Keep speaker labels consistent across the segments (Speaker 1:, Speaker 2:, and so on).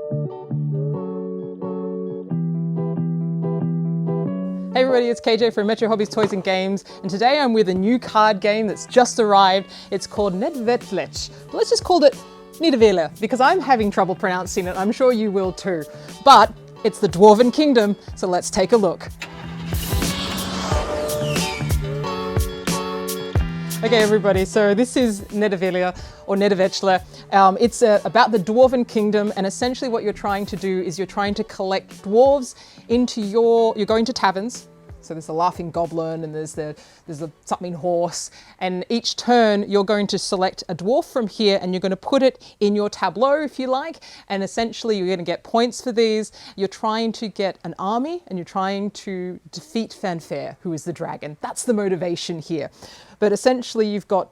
Speaker 1: Hey everybody, it's Kayjay from Metro Hobbies, Toys and Games, and today I'm with a new card game that's just arrived. It's called Nidavellir. Let's just call it Nidavellir, because I'm having trouble pronouncing it. I'm sure you will too. But it's the Dwarven Kingdom, so let's take a look. Okay everybody, so this is Nidavellir, or Nidavellir. It's about the Dwarven Kingdom, and essentially what you're trying to do is you're trying to collect dwarves into you're going to taverns. So there's the laughing goblin and there's the something horse, and each turn you're going to select a dwarf from here and you're going to put it in your tableau if you like, and essentially you're going to get points for these. You're trying to get an army and you're trying to defeat Fanfare, who is the dragon. That's the motivation here. But essentially you've got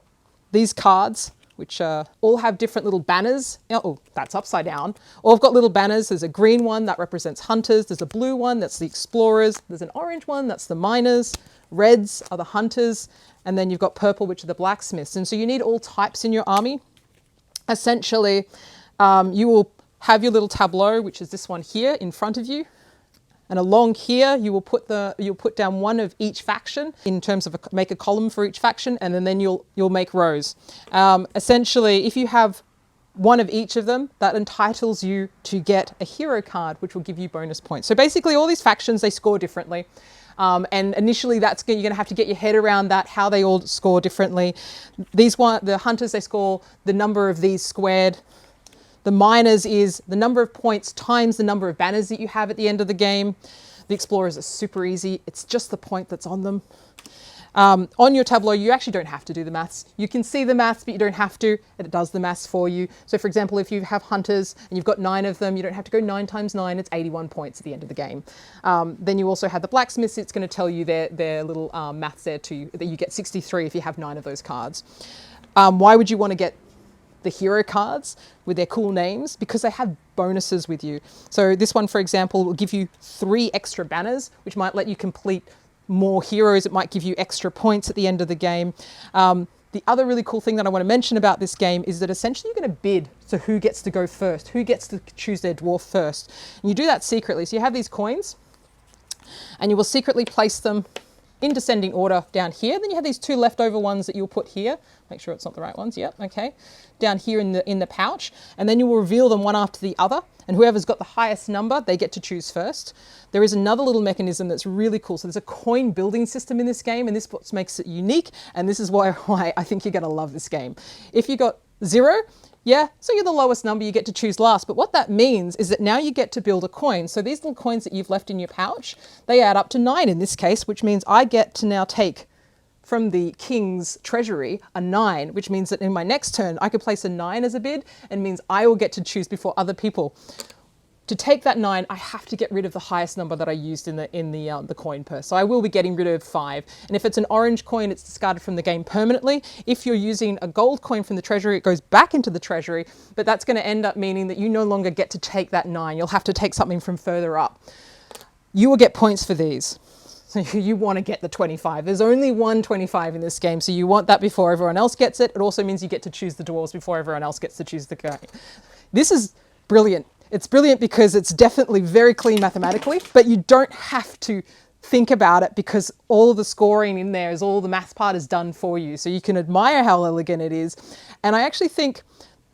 Speaker 1: these cards which all have different little banners. Oh, that's upside down. All have got little banners. There's a green one that represents hunters. There's a blue one, that's the explorers. There's an orange one, that's the miners. Reds are the hunters. And then you've got purple, which are the blacksmiths. And so you need all types in your army. Essentially, you will have your little tableau, which is this one here in front of you. And along here, you'll put down one of each faction in terms of make a column for each faction, and then you'll make rows. Essentially, if you have one of each of them, that entitles you to get a hero card, which will give you bonus points. So basically, all these factions, they score differently. And initially, you're going to have to get your head around that, how they all score differently. The hunters, they score the number of these squared. The miners is the number of points times the number of banners that you have at the end of the game. The explorers are super easy. It's just the point that's on them. On your tableau, you actually don't have to do the maths. You can see the maths, but you don't have to. It does the maths for you. So for example, if you have hunters and you've got 9 of them, you don't have to go 9 times 9. It's 81 points at the end of the game. Then you also have the blacksmiths. It's going to tell you their little maths there too, that you get 63 if you have 9 of those cards. Why would you want to get the hero cards with their cool names? Because they have bonuses with you. So this one, for example, will give you 3 extra banners, which might let you complete more heroes. It might give you extra points at the end of the game. The other really cool thing that I want to mention about this game is that essentially you're going to bid to who gets to go first, who gets to choose their dwarf first. And you do that secretly. So you have these coins and you will secretly place them in descending order down here. Then you have these 2 leftover ones that you'll put here. Make sure it's not the right ones. Yep, okay. Down here in the pouch. And then you will reveal them one after the other. And whoever's got the highest number, they get to choose first. There is another little mechanism that's really cool. So there's a coin building system in this game, and this is what makes it unique. And this is why I think you're going to love this game. If you got 0, yeah, so you're the lowest number, you get to choose last. But what that means is that now you get to build a coin. So these little coins that you've left in your pouch, they add up to 9 in this case, which means I get to now take from the king's treasury a 9, which means that in my next turn, I could place a 9 as a bid, and means I will get to choose before other people. To take that 9, I have to get rid of the highest number that I used in the coin purse. So I will be getting rid of 5. And if it's an orange coin, it's discarded from the game permanently. If you're using a gold coin from the treasury, it goes back into the treasury, but that's going to end up meaning that you no longer get to take that 9. You'll have to take something from further up. You will get points for these. So you want to get the 25. There's only one 25 in this game, so you want that before everyone else gets it. It also means you get to choose the dwarves before everyone else gets to choose the game. This is brilliant. It's brilliant because it's definitely very clean mathematically, but you don't have to think about it because all of the scoring in there is all the math part is done for you. So you can admire how elegant it is. And I actually think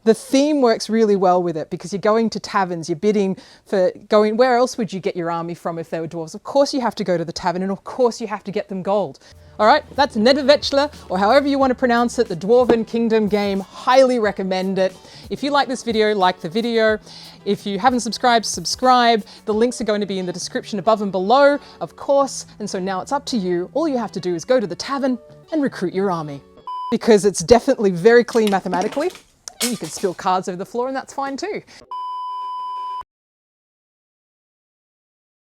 Speaker 1: the theme works really well with it because you're going to taverns, you're bidding for going, where else would you get your army from if they were dwarves? Of course you have to go to the tavern, and of course you have to get them gold. All right, that's Nidavellir, or however you want to pronounce it, the Dwarven Kingdom game. Highly recommend it. If you like this video, like the video. If you haven't subscribed, subscribe. The links are going to be in the description above and below, of course. And so now it's up to you. All you have to do is go to the tavern and recruit your army. Because it's definitely very clean mathematically. And you can spill cards over the floor, and that's fine too.